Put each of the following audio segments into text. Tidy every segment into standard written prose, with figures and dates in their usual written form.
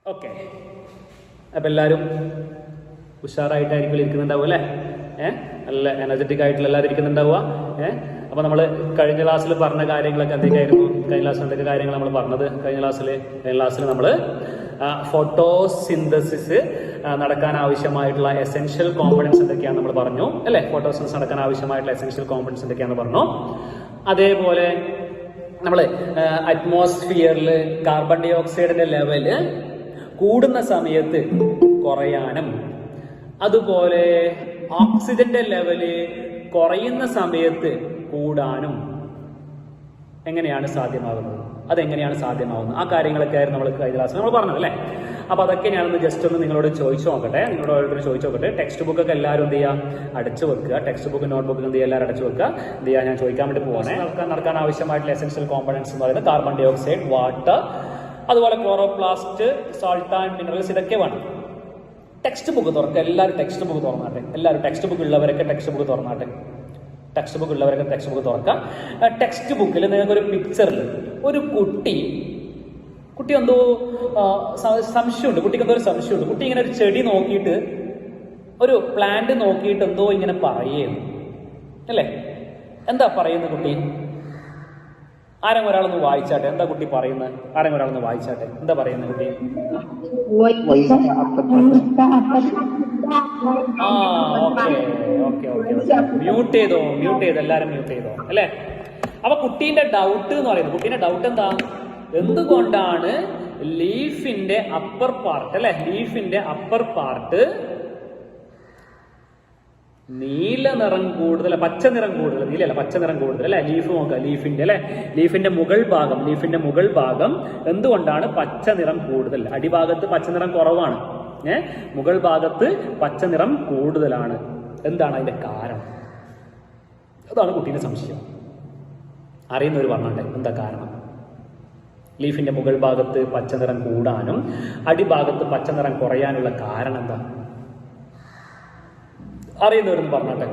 Okay, അപ്പം എല്ലാവരും ഉഷാറായിട്ടായിരിക്കും ഇരിക്കുന്നുണ്ടാവുക അല്ലേ? നല്ല എനർജറ്റിക് ആയിട്ടുള്ള എല്ലാവരും ഇരിക്കുന്നുണ്ടാവുക. അപ്പോൾ നമ്മൾ കഴിഞ്ഞ ക്ലാസ്സിൽ പറഞ്ഞ കാര്യങ്ങളൊക്കെ എന്തൊക്കെയായിരുന്നു? കഴിഞ്ഞ ക്ലാസ്സിൽ എന്തൊക്കെ കാര്യങ്ങൾ നമ്മൾ പറഞ്ഞത്? കഴിഞ്ഞ ക്ലാസ്സിൽ നമ്മൾ ഫോട്ടോസിന്തസിസ് നടക്കാൻ ആവശ്യമായിട്ടുള്ള എസെൻഷ്യൽ കോമ്പണൻസ് എന്തൊക്കെയാണ് നമ്മൾ പറഞ്ഞു അല്ലേ? ഫോട്ടോസിന്തസിസ് നടക്കാൻ ആവശ്യമായിട്ടുള്ള എസെൻഷ്യൽ കോമ്പണൻസ് എന്തൊക്കെയാണെന്ന് പറഞ്ഞു. അതേപോലെ നമ്മൾ അറ്റ്മോസ്ഫിയറിൽ കാർബൺ ഡൈ ഓക്സൈഡിന്റെ ലെവല് കൂടുന്ന സമയത്ത് കുറയാനും അതുപോലെ ഓക്സിജന്റെ ലെവല് കുറയുന്ന സമയത്ത് കൂടാനും എങ്ങനെയാണ് സാധ്യമാകുന്നത്, അതെങ്ങനെയാണ് സാധ്യമാകുന്നത്, ആ കാര്യങ്ങളൊക്കെ ആയിരുന്നു നമ്മൾ കഴിഞ്ഞ ക്ലാസ്സിൽ നമ്മൾ പറഞ്ഞത് അല്ലേ? അപ്പോൾ അതൊക്കെ ഞാനൊന്ന് ജസ്റ്റ് ഒന്ന് നിങ്ങളോട് ചോദിച്ചു നോക്കട്ടെ, നിങ്ങളോട് ഓരോരുത്തർ ചോദിച്ചു നോക്കട്ടെ. ടെക്സ്റ്റ് ബുക്കൊക്കെ എല്ലാവരും എന്ത് ചെയ്യുക, അടച്ചു വെക്കുക. ടെക്സ്റ്റ് ബുക്ക് നോട്ട് ബുക്ക് എന്ത് ചെയ്യുക, എല്ലാവരും അടച്ചു വെക്കുക. എന്ത് ചെയ്യുക, ഞാൻ ചോദിക്കാൻ വേണ്ടി പോകണേ. നടക്കാൻ ആവശ്യമായിട്ടുള്ള എസെൻഷ്യൽ കോമ്പണൻസ് എന്ന് പറയുന്നത് കാർബൺ ഡൈ ഓക്സൈഡ്, വാട്ടർ, അതുപോലെ ക്ലോറോപ്ലാസ്റ്റ്, സോൾട്ട് ആൻഡ് മിനറൽസ്, ഇതൊക്കെ വേണം. ടെക്സ്റ്റ് ബുക്ക് തുറക്കുക. എല്ലാവരും ടെക്സ്റ്റ് ബുക്ക് തുറന്നാട്ടെ. എല്ലാവരും ടെക്സ്റ്റ് ബുക്ക് ഉള്ളവരൊക്കെ ടെക്സ്റ്റ് ബുക്ക് തുറന്നാട്ടെ. ടെക്സ്റ്റ് ബുക്ക് ഉള്ളവരൊക്കെ ടെക്സ്റ്റ് ബുക്ക് തുറക്കാം. ടെക്സ്റ്റ് ബുക്കിൽ നിങ്ങൾക്കൊരു പിക്ചറിൽ ഒരു കുട്ടി എന്തോ സംശയമുണ്ട്. കുട്ടിക്ക് എന്തോ ഒരു സംശയമുണ്ട്. കുട്ടി ഇങ്ങനെ ഒരു ചെടി നോക്കിയിട്ട്, ഒരു പ്ലാന്റ് നോക്കിയിട്ട് എന്തോ ഇങ്ങനെ പറയുന്നു അല്ലേ? എന്താ പറയുന്നത് കുട്ടി? ആരെങ്കിലും ഒരാളൊന്ന് വായിച്ചാട്ടെ. എന്താ കുട്ടി പറയുന്നത്? ആരെങ്കിലും ഒരാളൊന്ന് വായിച്ചാട്ടെ. എന്താ പറയുന്നത് കുട്ടി? മ്യൂട്ട് ചെയ്തോ എല്ലാരും മ്യൂട്ട് ചെയ്തോ അല്ലെ? അപ്പൊ കുട്ടീന്റെ ഡൗട്ട് എന്ന് പറയുന്നത്, കുട്ടീന്റെ ഡൗട്ട് എന്താ? എന്തുകൊണ്ടാണ് ലീഫിന്റെ അപ്പർ പാർട്ട് അല്ലെ, ലീഫിന്റെ അപ്പർ പാർട്ട് നീല നിറം കൂടുതൽ, പച്ച നിറം കൂടുതൽ, നീലല്ല പച്ച നിറം കൂടുതൽ അല്ലെ? ലീഫ് നോക്കുക, ലീഫിന്റെ അല്ലെ, ലീഫിന്റെ മുകൾ ഭാഗം എന്തുകൊണ്ടാണ് പച്ച നിറം കൂടുതൽ? അടിഭാഗത്ത് പച്ച നിറം കുറവാണ്, മുകൾ ഭാഗത്ത് പച്ച നിറം കൂടുതലാണ്. എന്താണ് അതിന്റെ കാരണം? അതാണ് കുട്ടീന്റെ സംശയം. അറിയുന്നവർ പറഞ്ഞാട്ടെ, എന്താ കാരണം? ലീഫിന്റെ മുകൾ ഭാഗത്ത് പച്ച നിറം കൂടാനും അടിഭാഗത്ത് പച്ച നിറം കുറയാനുള്ള കാരണം എന്താ? അറിയുന്നവരെന്ന് പറഞ്ഞാട്ടെ.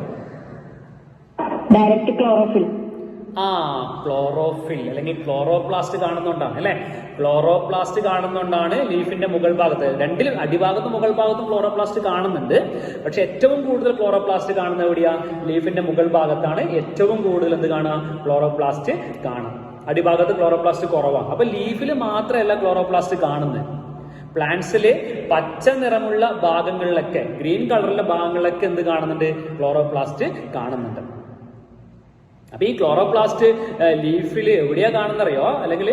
Direct chlorophyll. ക്ലോറോഫിൽ അല്ലെങ്കിൽ ക്ലോറോപ്ലാസ്റ്റ് കാണുന്നോണ്ടാണ് അല്ലെ? ക്ലോറോപ്ലാസ്റ്റ് കാണുന്നോണ്ടാണ് ലീഫിന്റെ മുകൾ ഭാഗത്ത്, രണ്ടിലും അടിഭാഗത്തും മുകൾ ഭാഗത്തും ക്ലോറോപ്ലാസ്റ്റ് കാണുന്നുണ്ട്. പക്ഷെ ഏറ്റവും കൂടുതൽ ക്ലോറോപ്ലാസ്റ്റ് കാണുന്ന എവിടെയാ? ലീഫിന്റെ മുകൾ ഭാഗത്താണ് ഏറ്റവും കൂടുതൽ എന്ത് കാണുക? ക്ലോറോപ്ലാസ്റ്റ് കാണാം. അടിഭാഗത്ത് ക്ലോറോപ്ലാസ്റ്റ് കുറവാണ്. അപ്പൊ ലീഫിൽ മാത്രമല്ല ക്ലോറോപ്ലാസ്റ്റ് കാണുന്നത്, പ്ലാന്റ്സില് പച്ച നിറമുള്ള ഭാഗങ്ങളിലൊക്കെ, ഗ്രീൻ കളറിലെ ഭാഗങ്ങളിലൊക്കെ എന്ത് കാണുന്നുണ്ട്? ക്ലോറോപ്ലാസ്റ്റ് കാണുന്നുണ്ട്. അപ്പൊ ഈ ക്ലോറോപ്ലാസ്റ്റ് ലീഫിൽ എവിടെയാ കാണുന്നറിയോ, അല്ലെങ്കിൽ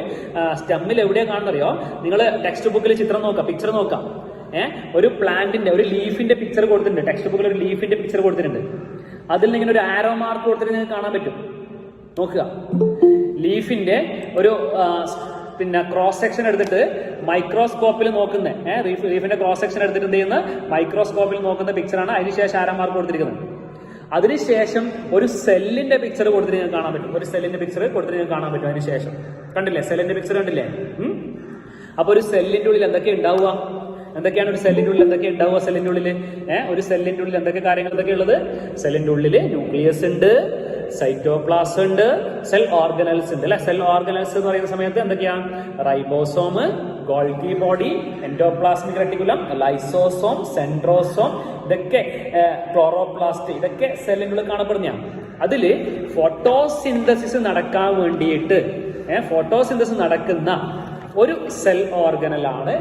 സ്റ്റെമ്മിൽ എവിടെയാ കാണുന്നറിയോ? നിങ്ങൾ ടെക്സ്റ്റ് ബുക്കിൽ ചിത്രം നോക്കാം, പിക്ചർ നോക്കാം. ഒരു പ്ലാന്റിന്റെ, ഒരു ലീഫിന്റെ പിക്ചർ കൊടുത്തിട്ടുണ്ട്. ടെക്സ്റ്റ് ബുക്കിൽ ഒരു ലീഫിന്റെ പിക്ചർ കൊടുത്തിട്ടുണ്ട്. അതിൽ നിന്ന് ഇങ്ങനെ ഒരു ആരോ മാർക്ക് കൊടുത്തിട്ട് നിങ്ങൾക്ക് കാണാൻ പറ്റും. നോക്കുക, ലീഫിന്റെ ഒരു ക്രോസ് സെക്ഷൻ എടുത്തിട്ട് മൈക്രോസ്കോപ്പിൽ നോക്കുന്ന, ലീഫിന്റെ ക്രോസ് സെക്ഷൻ എടുത്തിട്ട് എന്ത് ചെയ്യുന്ന മൈക്രോസ്കോപ്പിൽ നോക്കുന്ന പിക്ചറാണ്. അതിനുശേഷം ആരോ മാർക്ക് കൊടുത്തിരിക്കുന്നത്. അതിനുശേഷം ഒരു സെല്ലിന്റെ പിക്ചർ കൊടുത്തിട്ട് നിങ്ങൾക്ക് കാണാൻ പറ്റും. ഒരു സെല്ലിന്റെ പിക്ചർ കൊടുത്തിട്ട് നിങ്ങൾക്ക് കാണാൻ പറ്റും. അതിനുശേഷം കണ്ടില്ലേ, സെല്ലിന്റെ പിക്ചർ കണ്ടില്ലേ? അപ്പൊ ഒരു സെല്ലിന്റെ ഉള്ളിൽ എന്തൊക്കെ ഉണ്ടാവുക? എന്തൊക്കെയാണ് ഒരു സെല്ലിന്റെ ഉള്ളിൽ എന്തൊക്കെ ഉണ്ടാവുക? സെല്ലിന്റെ ഉള്ളിൽ ഒരു സെല്ലിന്റെ ഉള്ളിൽ എന്തൊക്കെ കാര്യങ്ങൾ എന്തൊക്കെ ഉള്ളത്? സെല്ലിന്റെ ഉള്ളിൽ ന്യൂക്ലിയസ് ഉണ്ട്, സൈറ്റോപ്ലാസം ഉണ്ട്, സെൽ ഓർഗനൽസ് ഉണ്ട് അല്ലെ? സെൽ ഓർഗനൽസ് എന്ന് പറയുന്ന സമയത്ത് എന്തൊക്കെയാണ്? Ribosome, Golgi body, endoplasmic reticulum, lysosome, centrosome, ഇതൊക്കെ ക്ലോറോപ്ലാസ്റ്റ്, ഇതൊക്കെ സെല്ലിനുള്ളിൽ കാണപ്പെടുന്നതാണ്. അതില് ഫോട്ടോസിന്തസിസ് നടക്കാൻ വേണ്ടിയിട്ട് ഫോട്ടോസിന്തസിസ് നടക്കുന്ന ഒരു സെൽ ഓർഗനലാണ്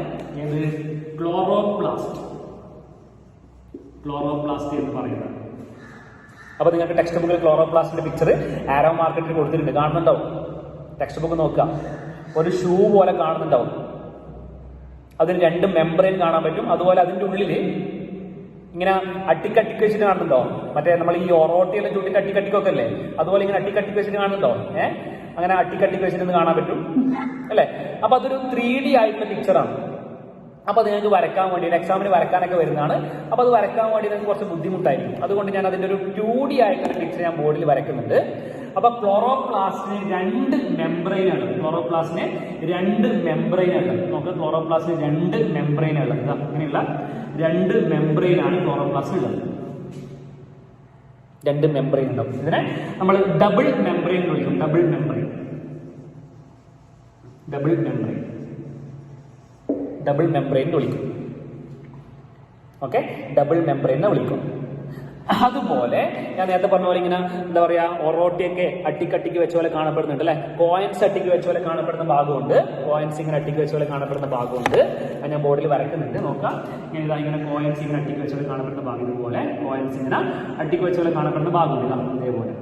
ക്ലോറോപ്ലാസ്റ്റ്. ക്ലോറോപ്ലാസ്റ്റ് എന്ന് പറയുന്നത്. അപ്പൊ നിങ്ങൾക്ക് ടെക്സ്റ്റ് ബുക്കിൽ ക്ലോറോപ്ലാസ്റ്റിന്റെ പിക്ചർ ആരോ മാർക്കറ്റിൽ കൊടുത്തിട്ടുണ്ട്, കാണുന്നുണ്ടാവും. ടെക്സ്റ്റ് ബുക്ക് നോക്കുക, ഒരു ഷൂ പോലെ കാണുന്നുണ്ടാവും. അതിന് രണ്ട് മെംബ്രെയിൻ കാണാൻ പറ്റും. അതുപോലെ അതിന്റെ ഉള്ളില് ഇങ്ങനെ അട്ടിക്കട്ടിക്ക് വെച്ചിട്ട് കാണുന്നുണ്ടോ? മറ്റേ നമ്മൾ ഈ ഒറോട്ടിയെല്ലാം ചൂണ്ടി അട്ടിക്കട്ടിക്കൊക്കെ അല്ലേ, അതുപോലെ ഇങ്ങനെ അട്ടിക്കട്ടിക്ക് വെച്ചിട്ട് കാണുന്നുണ്ടോ? അങ്ങനെ അട്ടിക്കട്ടിക്ക് വെച്ചിട്ട് കാണാൻ പറ്റും അല്ലെ? അപ്പൊ അതൊരു 3D ആയിട്ടുള്ള പിക്ചറാണ്. അപ്പൊ അത് നിങ്ങൾക്ക് വരക്കാൻ വേണ്ടി, എക്സാമിന് വരക്കാനൊക്കെ വരുന്നതാണ്. അപ്പൊ അത് വരക്കാൻ വേണ്ടി നിങ്ങൾക്ക് കുറച്ച് ബുദ്ധിമുട്ടായിരിക്കും. അതുകൊണ്ട് ഞാൻ അതിന്റെ ഒരു 2D ആയിട്ടുള്ള പിക്ചർ ഞാൻ ബോർഡിൽ വരയ്ക്കുന്നുണ്ട്. അപ്പൊ ക്ലോറോപ്ലാസ്റ്റിന് 2 മെംബ്രെയിനാണ്. ക്ലോറോപ്ലാസ്റ്റിന് 2 മെംബ്രെയിനാണ്. നോക്കുക, ക്ലോറോപ്ലാസ്റ്റിന് 2 മെംബ്രെയിനുള്ളത്. അങ്ങനെയുള്ള 2 മെംബ്രെയിനാണ് ക്ലോറോപ്ലാസ്റ്റിന് ഉള്ളത്. 2 മെംബ്രെയിൻ ഉണ്ടാവും. ഇതിനെ നമ്മൾ ഡബിൾ മെംബ്രെയിൻ എന്ന് വിളിക്കും. Double membrane. ഡബിൾ മെംബ്രെയിൻ എന്ന് വിളിക്കും. ഓക്കെ, ഡബിൾ മെംബ്രെയിൻ എന്ന് വിളിക്കും. അതുപോലെ ഞാൻ നേരത്തെ പറഞ്ഞ പോലെ ഇങ്ങനെ എന്താ പറയാ, ഒറോട്ടിയൊക്കെ അട്ടിക്കട്ടിക്ക് വെച്ച പോലെ കാണപ്പെടുന്നുണ്ട് അല്ലെ. കോയിൻസ് അട്ടിക്ക് വെച്ച പോലെ കാണപ്പെടുന്ന ഭാഗമുണ്ട്, കോയിൻസ് ഇങ്ങനെ അട്ടിക്ക് വെച്ച പോലെ കാണപ്പെടുന്ന ഭാഗമുണ്ട്. അത് ഞാൻ ബോർഡിൽ വരയ്ക്കുന്നുണ്ട്, നോക്കാം. ഇങ്ങനെ കോയിൻസ് ഇങ്ങനെ അട്ടിക്ക് വെച്ച പോലെ കാണപ്പെടുന്ന ഭാഗം, ഇതുപോലെ കോയിൻസ് ഇങ്ങനെ അട്ടിക്ക് വെച്ച പോലെ കാണപ്പെടുന്ന ഭാഗമുണ്ട്, ഇതേപോലെ.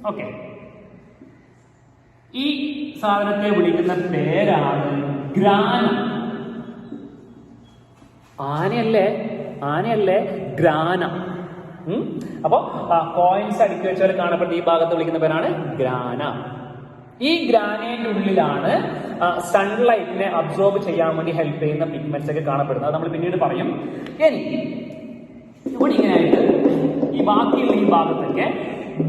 ഓക്കെ, ഈ സാധനത്തെ വിളിക്കുന്ന പേരാണ് ഗ്രാന. ആനയല്ലേ, ഗ്രാന. അപ്പൊ കോയിൻസ് അടുക്കി വെച്ചാൽ കാണപ്പെടുന്ന ഈ ഭാഗത്ത് വിളിക്കുന്ന പേരാണ് ഗ്രാന. ഈ ഗ്രാനയുടെ ഉള്ളിലാണ് സൺലൈറ്റിനെ അബ്സോർബ് ചെയ്യാൻ വേണ്ടി ഹെൽപ്പ് ചെയ്യുന്ന പിഗ്മെന്റ്സ് ഒക്കെ കാണപ്പെടുന്നത്. അത് നമ്മൾ പിന്നീട് പറയും. ഇനി ഇവിടെ ഇങ്ങനെയായിട്ട് ഈ ബാക്കിയുള്ള ഈ ഭാഗത്തൊക്കെ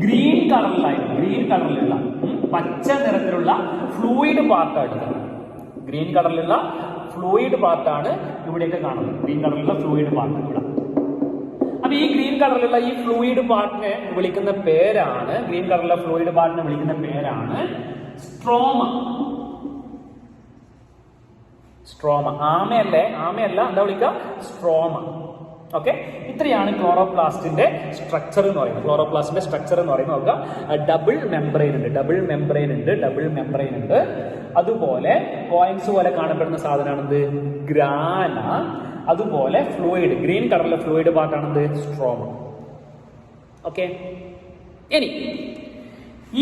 ഗ്രീൻ കളറിലുള്ള പച്ച നിറത്തിലുള്ള ഫ്ലൂയിഡ് പാർട്ടാണ്. ഗ്രീൻ കളറിലുള്ള ഫ്ലൂയിഡ് പാർട്ടാണ് ഇവിടെയൊക്കെ കാണുന്നത്. ഗ്രീൻ കളറിലുള്ള ഫ്ലൂയിഡ് പാർട്ട് ഇവിടെ. അപ്പൊ ഈ ഗ്രീൻ കളറിലുള്ള ഈ ഫ്ലൂയിഡ് പാർട്ടിനെ വിളിക്കുന്ന പേരാണ്, സ്ട്രോമ. ആമയല്ല, എന്താ വിളിക്കുക? സ്ട്രോമ. ഓക്കെ, ഇത്രയാണ് ക്ലോറോപ്ലാസ്റ്റിന്റെ സ്ട്രക്ചർ എന്ന് പറയുന്നത്. നോക്കുക, ഡബിൾ മെംബ്രെയിൻ ഉണ്ട്. അതുപോലെ കോയിൻസ് പോലെ കാണപ്പെടുന്ന സാധനമാണെന്ത്? ഗ്രാന. അതുപോലെ ഫ്ലൂയിഡ്, ഗ്രീൻ കളറിലെ ഫ്ലൂയിഡ് പാർട്ടാണെന്ത്? സ്ട്രോമ. ഓക്കെ, ഇനി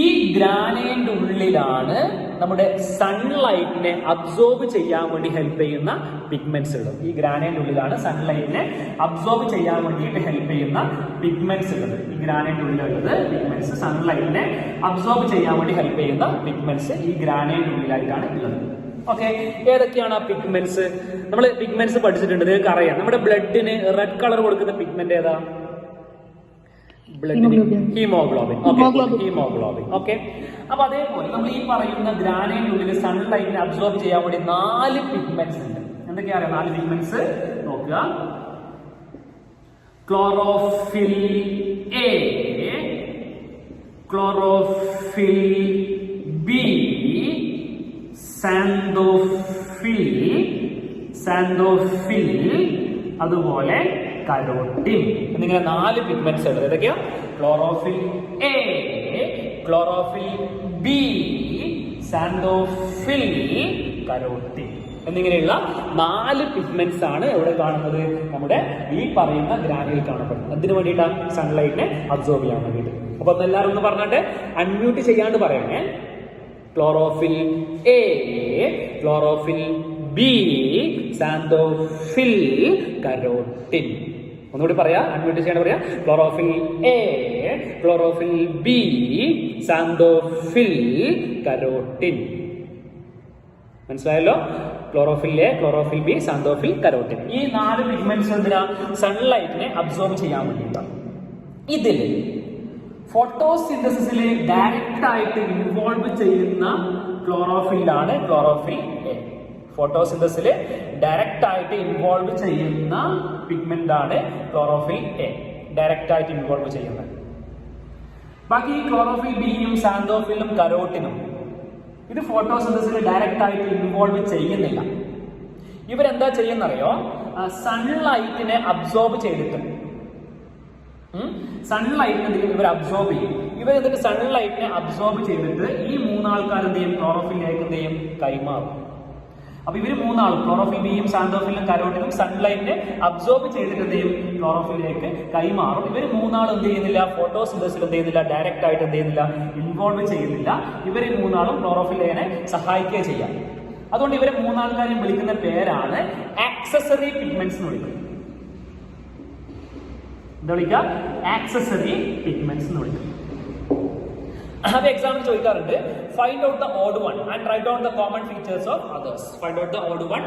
ഈ ഗ്രാനയുടെ ഉള്ളിലാണ് നമ്മുടെ സൺലൈറ്റിനെ അബ്സോർബ് ചെയ്യാൻ വേണ്ടി ഹെൽപ്പ് ചെയ്യുന്ന പിഗ്മെന്റ്സ് ഉള്ളത്. ഈ ഗ്രാനയുടെ ഉള്ളിലാണ് സൺലൈറ്റിനെ അബ്സോർബ് ചെയ്യാൻ വേണ്ടിയിട്ട് ഹെൽപ്പ് ചെയ്യുന്ന പിഗ്മെന്റ്സ് ഉള്ളത്. ഈ ഗ്രാനയുടെ ഉള്ളിലുള്ളത് പിഗ്മെന്റ്സ്, സൺലൈറ്റിനെ അബ്സോർബ് ചെയ്യാൻ വേണ്ടി ഹെൽപ്പ് ചെയ്യുന്ന പിഗ്മെന്റ്സ് ഈ ഗ്രാനയുടെ ഉള്ളിലായിട്ടാണ് ഉള്ളത്. ഓക്കെ, ഏതൊക്കെയാണ് ആ പിഗ്മെന്റ്സ്? നമ്മൾ പിഗ്മെന്റ്സ് പഠിച്ചിട്ടുണ്ട്, നിങ്ങൾക്ക് അറിയാം. നമ്മുടെ ബ്ലഡിന് റെഡ് കളർ കൊടുക്കുന്ന പിഗ്മെന്റ് ഏതാ? ഹീമോഗ്ലോബിൻ. ഓക്കെ, അപ്പൊ അതേപോലെ നമ്മൾ ഈ പറയുന്ന ഗ്രാനയുടെ ഉള്ളിൽ സൺലൈറ്റിനെ അബ്സോർബ് ചെയ്യാൻ വേണ്ടി 4 പിഗ്മെന്റ്സ് ഉണ്ട്. എന്തൊക്കെയാണ് 4 പിഗ്മെന്റ്സ്? നോക്കുക, chlorophyll A, chlorophyll B, xanthophyll, അതുപോലെ കരോട്ടിൻ എന്നിങ്ങനെ 4 പിഗ്മെന്റ്സ് ഉണ്ട്. ഏതൊക്കെയാ? Chlorophyll A, chlorophyll B, xanthophyll, carotene എന്നിങ്ങനെയുള്ള 4 പിഗ്മെന്റ്സ് ആണ് എവിടെ കാണുന്നത്? നമ്മുടെ ഈ പറയുന്ന ഗ്രാനയിൽ കാണപ്പെടുന്നത്. എന്തിനു വേണ്ടിയിട്ടാണ്? സൺലൈറ്റിനെ അബ്സോർബ് ചെയ്യാൻ വേണ്ടിയിട്ട്. അപ്പൊ എല്ലാവരും ഒന്ന് പറഞ്ഞിട്ട് അൺമ്യൂട്ട് ചെയ്യാണ്ട് പറയണേ. Chlorophyll A, chlorophyll B, xanthophyll, carotene. ഒന്നുകൂടി പറയാ, അൺമ്യൂട്ട് ചെയ്യാണ്ട് പറയാ. Chlorophyll A, chlorophyll B, xanthophyll, carotene. മനസ്സിലായല്ലോ? Chlorophyll A, chlorophyll B, xanthophyll, carotene. ഈ 4 പിഗ്മെന്റ്സ് എന്തിനാ? സൺലൈറ്റിനെ അബ്സോർബ് ചെയ്യാൻ വേണ്ടിയിട്ടാണ്. ഇതിൽ ഫോട്ടോസിന്തസിസിൽ ഡയറക്റ്റ് ആയിട്ട് ഇൻവോൾവ് ചെയ്യുന്ന ക്ലോറോഫില്ലാണ് ക്ലോറോഫിൽ എ. ഫോട്ടോസിന്തസിൽ ഡയറക്റ്റ് ആയിട്ട് ഇൻവോൾവ് ചെയ്യുന്ന പിഗ്മെന്റ് ആണ് ക്ലോറോഫിൽ എ, ഡയറക്റ്റ് ആയിട്ട് ഇൻവോൾവ് ചെയ്യുന്നത്. ബാക്കി ക്ലോറോഫിൽ ബിയും സാന്തോഫിലും കരോട്ടിനും ഇത് ഫോട്ടോസിന്തസിൽ ഡയറക്റ്റ് ആയിട്ട് ഇൻവോൾവ് ചെയ്യുന്നില്ല. ഇവരെന്താ ചെയ്യുന്നറിയോ? സൺലൈറ്റിനെ അബ്സോർബ് ചെയ്തിട്ട് സൺലൈറ്റിനെ ഇവർ അബ്സോർബ് ചെയ്യും. എന്നിട്ട് സൺലൈറ്റിനെ അബ്സോർബ് ചെയ്തിട്ട് ഈ 3 ആൾക്കാർ എന്ത് ചെയ്യും? ക്ലോറോഫിൽ എക്ക് എന്ത് ചെയ്യും? കൈമാറും. അപ്പൊ ഇവര് 3 ആളും ക്ലോറോഫിൽ ബിയും സാന്തോഫിലും കരോട്ടിനും സൺലൈറ്റിനെ അബ്സോർബ് ചെയ്തിട്ട് എന്ത് ചെയ്യും? ക്ലോറോഫിലേക്ക് കൈമാറും. ഇവര് 3 ആളും എന്ത് ചെയ്യുന്നില്ല? ഫോട്ടോസിന്തസിൽ എന്ത് ചെയ്യുന്നില്ല? ഡയറക്റ്റ് ആയിട്ട് എന്ത് ചെയ്യുന്നില്ല? ഇൻവോൾവ് ചെയ്യുന്നില്ല. ഇവര് 3 ആളും ക്ലോറോഫിൽ എനെ സഹായിക്കുക ചെയ്യാം. അതുകൊണ്ട് ഇവരെ 3 ആൾക്കാരെയും വിളിക്കുന്ന പേരാണ് ആക്സസറി പിഗ്മെന്റ്സ് എന്ന് വിളിക്കുന്നത്. എന്താ വിളിക്കുക? ആക്സസറി പിഗ്മെന്റ്സ് എന്ന് വിളിക്കുന്നത്. അത് എക്സാമിന് ചോദിക്കാറുണ്ട്. Find out the odd one and write down the common features of others. Find out the odd one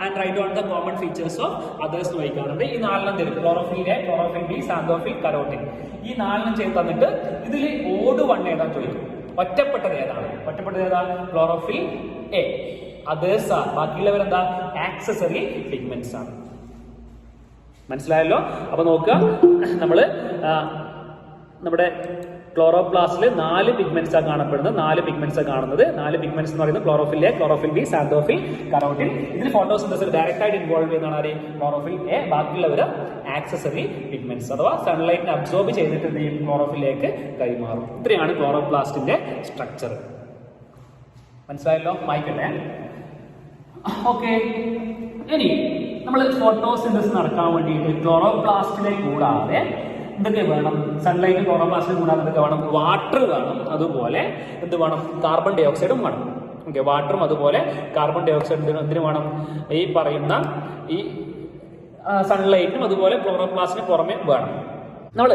and write down the common features of others എന്ന് ചോദിക്കാറുണ്ട്. ഈ 4 തരും. Chlorophyll A, chlorophyll B, xanthophyll, carotene. ഈ 4 ചെയ്ത് തന്നിട്ട് ഇതിൽ odd one ഏതാന്ന് ചോദിക്കും. ഒറ്റപ്പെട്ടത് ഏതാണ്? Chlorophyll A. അതേഴ്സ് ആണ്. ബാക്കിയുള്ളവരെന്താ? ആക്സസറി പിഗ്മെന്റ്സ് ആണ്. മനസ്സിലായല്ലോ? അപ്പൊ നോക്കുക, നമ്മള് നമ്മുടെ ക്ലോറോപ്ലാസ്റ്റിൽ 4 പിഗ്മെന്റ്സ് ആണ് കാണപ്പെടുന്നത്. 4 പിഗ്മെന്റ്സ് കാണുന്നത്. 4 പിഗ്മെന്റ്സ് എന്ന് പറയുന്നത് chlorophyll A, chlorophyll B, xanthophyll, carotene. ഇതിൽ ഫോട്ടോസിന്തസിൽ ഡയറക്റ്റ് ആയിട്ട് ഇൻവോൾവ് ചെയ്യുന്നതാണ് ആര്? Chlorophyll A. ബാക്കിയുള്ളവർ ആക്സസറി പിഗ്മെന്റ്സ് അഥവാ സൺലൈറ്റിനെ അബ്സോർബ് ചെയ്തിട്ട് എന്ത് ചെയ്യും? ക്ലോറോഫിലേക്ക് കൈമാറും. ഇത്രയാണ് ക്ലോറോപ്ലാസ്റ്റിന്റെ സ്ട്രക്ചർ. മനസ്സിലായല്ലോ? വായിക്കട്ടെ. ഓക്കെ, ഇനി നമ്മൾ ഫോട്ടോസിന്തസിസ് നടക്കാൻ വേണ്ടിയിട്ട് ക്ലോറോപ്ലാസ്റ്റിനെ കൂടാതെ എന്തൊക്കെ വേണം? സൺലൈറ്റ് ക്ലോറോപ്ലാസ്റ്റിനെ കൂടാതെ എന്തൊക്കെ വേണം? വാട്ടർ വേണം, അതുപോലെ എന്ത് വേണം? കാർബൺ ഡൈ ഓക്സൈഡും വേണം. ഓക്കെ, വാട്ടറും അതുപോലെ കാർബൺ ഡൈ ഓക്സൈഡ് എന്തിനു വേണം? ഈ പറയുന്ന ഈ സൺലൈറ്റും അതുപോലെ ക്ലോറോപ്ലാസ്റ്റിന് പുറമെ വേണം. നമ്മൾ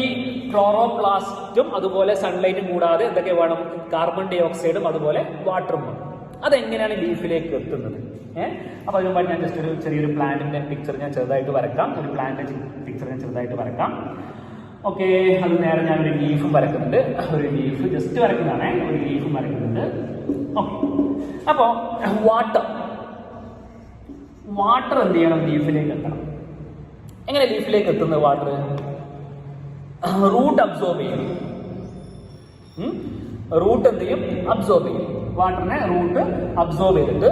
ഈ ക്ലോറോപ്ലാസ്റ്റും അതുപോലെ സൺലൈറ്റും കൂടാതെ എന്തൊക്കെ വേണം? കാർബൺ ഡൈ ഓക്സൈഡും അതുപോലെ വാട്ടറും വേണം. അതെങ്ങനെയാണ് ലീഫിലേക്ക് എത്തുന്നത്? അപ്പൊ അതിന് മുമ്പായിട്ട് ഞാൻ ജസ്റ്റ് ഒരു ചെറിയൊരു പ്ലാന്റിന്റെ പിക്ചർ ഞാൻ ചെറുതായിട്ട് വരക്കാം. ഒരു പ്ലാന്റിന്റെ പിക്ചർ ഞാൻ ചെറുതായിട്ട് വരക്കാം. ഓക്കെ, അത് നേരെ ഞാൻ ഒരു ലീഫും വരക്കുന്നുണ്ട്. ഒരു ലീഫ് ജസ്റ്റ് വരക്കുന്നതാണ്. ഒരു ലീഫും വരക്കുന്നുണ്ട്. ഓക്കെ, അപ്പോ വാട്ടർ എന്ത് ചെയ്യണം? ലീഫിലേക്ക് എത്തണം. എങ്ങനെ ലീഫിലേക്ക് എത്തുന്നത്? വാട്ടർ റൂട്ട് അബ്സോർബ് ചെയ്യും. റൂട്ട് എന്ത് ചെയ്യും? അബ്സോർബ് ചെയ്യും. വാട്ടറിനെ റൂട്ട് അബ്സോർബ് ചെയ്തിട്ട്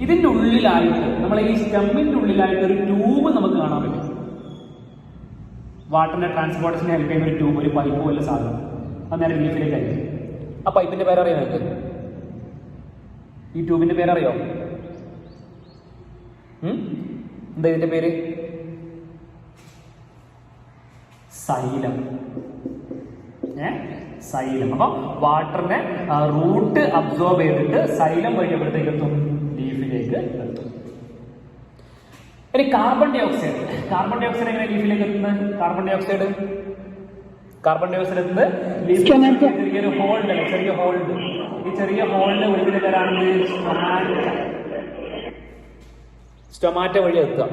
ഇതിന്റെ ഉള്ളിലായിട്ട്, നമ്മളെ ഈ സ്റ്റെമ്മിന്റെ ഉള്ളിലായിട്ട് ഒരു ട്യൂബ് നമുക്ക് കാണാൻ പറ്റും. വാട്ടറിന്റെ ട്രാൻസ്പോർട്ടേഷനെ ഹെൽപ്പ് ചെയ്യുന്ന ഒരു ട്യൂബ്, ഒരു പൈപ്പ് വല്ല സാധനം. അത് നേരെ ലീഫിലേക്ക് ആയിരിക്കും. ആ പൈപ്പിന്റെ പേരറിയോ നിങ്ങൾക്ക്? ഈ ട്യൂബിന്റെ പേരറിയോ? എന്താ ഇതിന്റെ പേര്? സൈലം. സൈലം. അപ്പൊ വാട്ടറിനെ റൂട്ട് അബ്സോർബ് ചെയ്തിട്ട് സൈലം വഴി എവിടത്തേക്ക് എത്തും? ലീഫിലേക്ക് എത്തും. ഇനി കാർബൺ ഡൈ ഓക്സൈഡ് എങ്ങനെ ലീഫിലേക്ക് എത്തുന്നത്? കാർബൺ ഡൈ ഓക്സൈഡ് എത്തുന്നത് ലീഫിലേക്ക് ചെറിയൊരു ഹോൾഡ്. ഈ ചെറിയ ഹോളിന്റെ വിളിക്കുന്ന പേരാണ് സ്റ്റൊമാറ്റ വഴി എത്തുക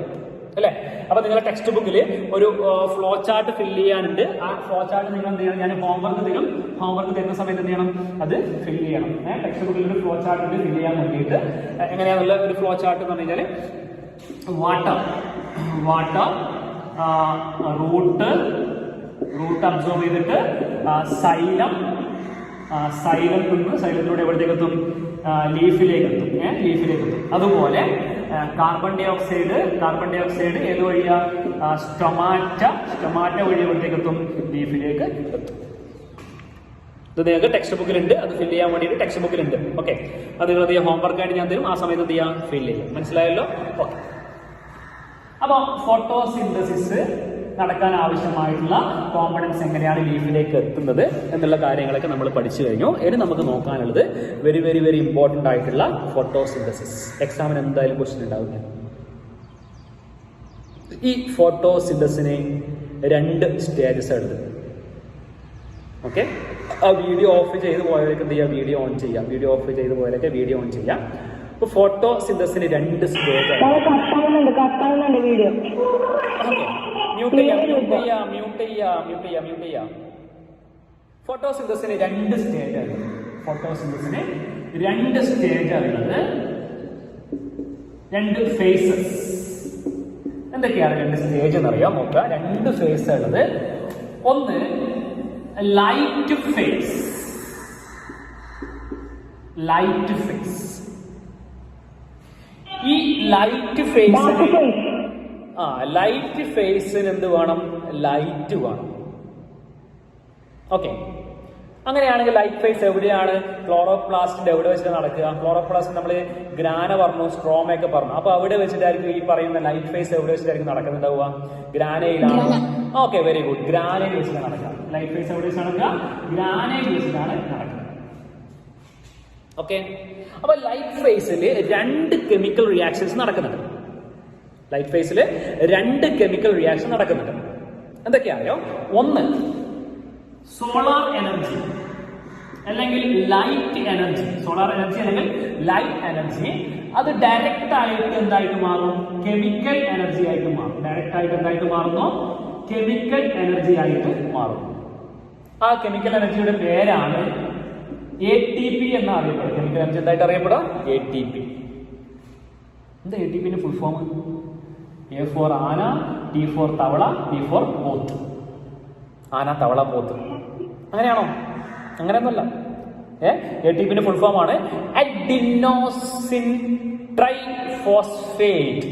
അല്ലെ? അപ്പൊ നിങ്ങളുടെ ടെക്സ്റ്റ് ബുക്കിൽ ഒരു ഫ്ലോ ചാർട്ട് ഫില്ല് ചെയ്യാനുണ്ട്. ആ ഫ്ലോ ചാർട്ട് നിങ്ങൾ എന്ത് ചെയ്യണം? ഞാൻ ഹോംവർക്ക് തരുന്ന സമയത്ത് എന്ത് ചെയ്യണം? അത് ഫില്ല് ചെയ്യണം. ടെക്സ്റ്റ് ബുക്കിൽ ഒരു ഫ്ലോ ചാർട്ട് ഫില്ല് ചെയ്യാൻ വേണ്ടിയിട്ട് എങ്ങനെയാണെന്നുള്ള ഒരു ഫ്ലോ ചാർട്ട് എന്ന് പറഞ്ഞു കഴിഞ്ഞാൽ വാട്ടർ റൂട്ട് അബ്സോർബ് ചെയ്തിട്ട് സൈലത്തിലൂടെ എവിടത്തേക്ക് എത്തും? ലീഫിലേക്ക് എത്തും. അതുപോലെ കാർബൺ ഡൈ ഓക്സൈഡ് ഏത് വഴിയാ? സ്റ്റൊമാറ്റ വഴി എവിടത്തേക്ക് എത്തും? ലീഫിലേക്ക് എത്തും. ഇത് നിങ്ങൾക്ക് ടെക്സ്റ്റ് ബുക്കിലുണ്ട്. അത് ഫില്ല് ചെയ്യാൻ വേണ്ടിയിട്ട് ടെക്സ്റ്റ് ബുക്കിലുണ്ട്. ഓക്കെ, അത് നിങ്ങൾ ഹോംവർക്കായിട്ട് ഞാൻ തരും. ആ സമയത്ത് എന്ത് ചെയ്യാം? ഫില്ല് ചെയ്യാം. മനസ്സിലായല്ലോ? ഓക്കെ, അപ്പോൾ ഫോട്ടോസിന്തസിസ് നടക്കാൻ ആവശ്യമായിട്ടുള്ള കോമ്പണൻസ് എങ്ങനെയാണ് ലീഫിലേക്ക് എത്തുന്നത് എന്നുള്ള കാര്യങ്ങളൊക്കെ നമ്മൾ പഠിച്ചു കഴിഞ്ഞു. ഇനി നമുക്ക് നോക്കാനുള്ളത് വെരി വെരി വെരി ഇമ്പോർട്ടൻ്റ് ആയിട്ടുള്ള ഫോട്ടോസിന്തസിസ്. എക്സാമിന് എന്തായാലും ക്വസ്റ്റ്യൻ ഉണ്ടാവില്ല. ഈ ഫോട്ടോസിന്തസിന് 2 സ്റ്റേജസ് ഉണ്ട്. ഓക്കെ, ആ വീഡിയോ ഓഫ് ചെയ്ത് പോയവരൊക്കെ എന്ത് ചെയ്യുക? വീഡിയോ ഓൺ ചെയ്യാം. വീഡിയോ ഓഫ് ചെയ്ത് പോയവരൊക്കെ വീഡിയോ ഓൺ ചെയ്യാം. ഇപ്പൊ ഫോട്ടോസിന്തസിന് 2 സ്റ്റേജ് ആണ്. മ്യൂട്ട് ചെയ്യാം. ഫോട്ടോസിന്തസിന് 2 സ്റ്റേജ് ആണ്. ഫോട്ടോസിന്തസിന് 2 സ്റ്റേജ് ആണുള്ളത്. 2 ഫേസസ്. എന്തൊക്കെയാണ് 2 സ്റ്റേജ് എന്നറിയാം? നോക്കുക. 2 ഫേസ് ഉള്ളത്. ഒന്ന് ലൈറ്റ് ഫേസ്. ഈ ലൈറ്റ് ഫേസിന് എന്ത് വേണം? ലൈറ്റ് വേണം. ഓക്കെ, അങ്ങനെയാണെങ്കിൽ ലൈറ്റ് ഫേസ് എവിടെയാണ്? ക്ലോറോപ്ലാസ്റ്റിന്റെ എവിടെ വെച്ചിട്ട് നടക്കുക? ക്ലോറോപ്ലാസ്റ്റ് നമ്മൾ ഗ്രാന പറഞ്ഞു, സ്ട്രോമയൊക്കെ പറഞ്ഞു. അപ്പൊ അവിടെ വെച്ചിട്ടായിരിക്കും ഈ പറയുന്ന ലൈറ്റ് ഫേസ് എവിടെ വെച്ചിട്ടായിരിക്കും നടക്കുന്നുണ്ടാവുക? ഗ്രാനയിലാണ്. Okay, very good. ഗ്രാനയിൽ വെച്ചിട്ടാണ് നടക്കുക. ലൈറ്റ് ഫേസ് എവിടെ വെച്ച് നടക്കുക? ഗ്രാനയിൽ വെച്ചിട്ടാണ് നടക്കുക. ഓക്കെ, അപ്പൊ ലൈറ്റ് ഫേസിൽ 2 കെമിക്കൽ റിയാക്ഷൻസ് നടക്കുന്നുണ്ട്. എന്തൊക്കെയാണോ? ഒന്ന് സോളാർ എനർജി അല്ലെങ്കിൽ ലൈറ്റ് എനർജി. അത് ഡയറക്റ്റ് ആയിട്ട് എന്തായിട്ട് മാറും? കെമിക്കൽ എനർജി ആയിട്ട് മാറും. കെമിക്കൽ എനർജി ആയിട്ട് മാറും. ആ കെമിക്കൽ എനർജിയുടെ പേരാണ് ATP എന്ന് അറിയപ്പെടുക. കെമിക്കൽ എനർജി എന്തായിട്ട് അറിയപ്പെടുക? ATP. എന്താ ATPന്റെ ഫുൾ ഫോം? A ഫോർ ആന, T ഫോർ തവള, P ഫോർ പോത്ത്. ആന, തവള, പോത്ത്. അങ്ങനെയാണോ? അങ്ങനെയൊന്നുമല്ല. ATPന്റെ ഫുൾ ഫോം ആണ് അഡിനോസിൻ ട്രൈഫോസ്ഫേറ്റ്.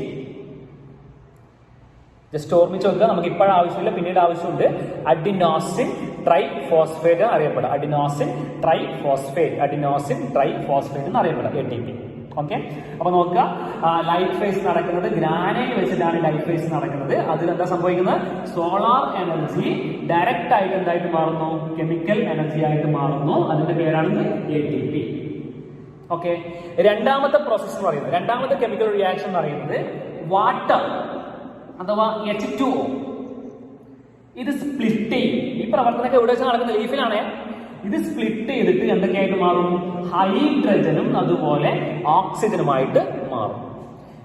ജസ്റ്റ് ഓർമ്മിച്ച് നോക്കുക, നമുക്ക് ഇപ്പോഴും ആവശ്യമില്ല, പിന്നീട് ആവശ്യമുണ്ട്. അഡിനോസിൻ ട്രൈഫോസ്ഫേറ്റ് അറിയപ്പെടുക. അഡിനോസിൻ ട്രൈഫോസ്ഫേറ്റ് എന്ന് അറിയപ്പെടുക ATP. ഓക്കെ, അപ്പൊ നോക്കുക, ലൈറ്റ് ഫേസ് നടക്കുന്നത് ഗ്രാനൈൽ വെച്ചിട്ടാണ്. ലൈറ്റ് ഫേസ് നടക്കുന്നത് അതിലെന്താ സംഭവിക്കുന്നത്? സോളാർ എനർജി ഡയറക്റ്റ് ആയിട്ട് എന്തായിട്ട് മാറുന്നു? കെമിക്കൽ എനർജി ആയിട്ട് മാറുന്നു. അതിന്റെ പേരാണ് ATP. ഓക്കെ, രണ്ടാമത്തെ പ്രോസസ് എന്ന് പറയുന്നത്, രണ്ടാമത്തെ കെമിക്കൽ റിയാക്ഷൻ എന്ന് പറയുന്നത് വാട്ടർ അഥവാ H2O. ഇത് സ്പ്ലിറ്റ് ചെയ്യും. ഈ പ്രവർത്തനമൊക്കെ എവിടെ വെച്ച് നടക്കുന്ന? ലീഫിലാണ്. ഇത് സ്പ്ലിറ്റ് ചെയ്തിട്ട് എന്തൊക്കെയായിട്ട് മാറും? ഹൈഡ്രജനും അതുപോലെ ഓക്സിജനുമായിട്ട് മാറും.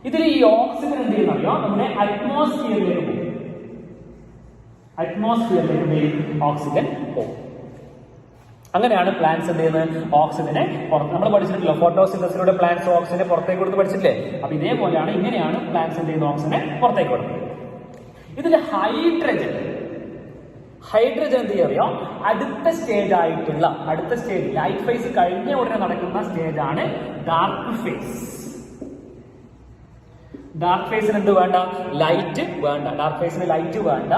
ഇതിൽ ഈ ഓക്സിജൻ എന്ത് ചെയ്യുന്നറിയോ? നമ്മുടെ അറ്റ്മോസ്ഫിയറിലേക്ക് പോകും. ഓക്സിജൻ പോകും. അങ്ങനെയാണ് പ്ലാന്റ്സ് എന്ത് ചെയ്യുന്നത്? ഓക്സിജനെ പുറത്ത്. നമ്മൾ പഠിച്ചിട്ടില്ല, ഫോട്ടോസിന്തസിലൂടെ പ്ലാന്റ്സ് ഓക്സിജനെ പുറത്തേക്ക് കൊടുത്ത് പഠിച്ചിട്ടില്ലേ? അപ്പൊ ഇതേപോലെയാണ്, ഇങ്ങനെയാണ് പ്ലാന്റ്സ് എന്ത് ചെയ്യുന്നത്? ഓക്സിജനെ പുറത്തേക്ക് കൊടുക്കുന്നത്. ഇതിൽ ഹൈഡ്രജൻ എന്ത് ചെയ്യോ? അടുത്ത സ്റ്റേജ് ആയിട്ടുള്ള, അടുത്ത സ്റ്റേജ് ലൈറ്റ് ഫേസ് കഴിഞ്ഞ ഉടനെ നടക്കുന്ന സ്റ്റേജ് ആണ് ഡാർക്ക് ഫേസ്. ഡാർക്ക് ഫേസിന് എന്ത് വേണ്ട? ലൈറ്റ് വേണ്ട. ഡാർക്ക് ഫേസിന് ലൈറ്റ് വേണ്ട.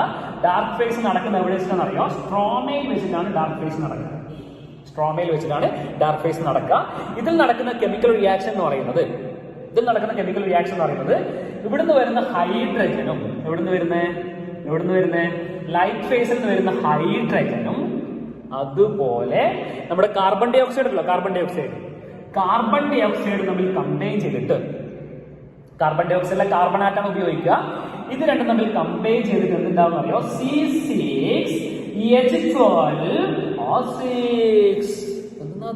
ഡാർക്ക് ഫേസ് നടക്കുന്ന എവിടെ വെച്ചിട്ടാണ് അറിയോ? സ്ട്രോമയിൽ വെച്ചിട്ടാണ് ഡാർക്ക് ഫേസ് നടക്കുന്നത്. സ്ട്രോമയിൽ വെച്ചിട്ടാണ് ഡാർക്ക് ഫേസ് നടക്കുക. ഇതിൽ നടക്കുന്ന കെമിക്കൽ റിയാക്ഷൻ എന്ന് പറയുന്നത്, ഇവിടുന്ന് വരുന്ന ഹൈഡ്രജനും, എവിടുന്ന് വരുന്നേ ലൈറ്റ് ഫേസിൽ നിന്ന് വരുന്ന ഹൈഡ്രജനും അതുപോലെ നമ്മുടെ കാർബൺ ഡൈ ഓക്സൈഡ് ഉണ്ടല്ലോ, കാർബൺ ഡൈ ഓക്സൈഡ് തമ്മിൽ കമ്പൈൻ ചെയ്തിട്ട്, കാർബൺ ഡൈ ഓക്സൈഡിലെ കാർബൺ ആറ്റം ഉപയോഗിക്കുക. ഇത് രണ്ടും തമ്മിൽ കമ്പൈൻ ചെയ്തിട്ട് എന്തുണ്ടാവും അറിയോ? C6H12O6. എന്താ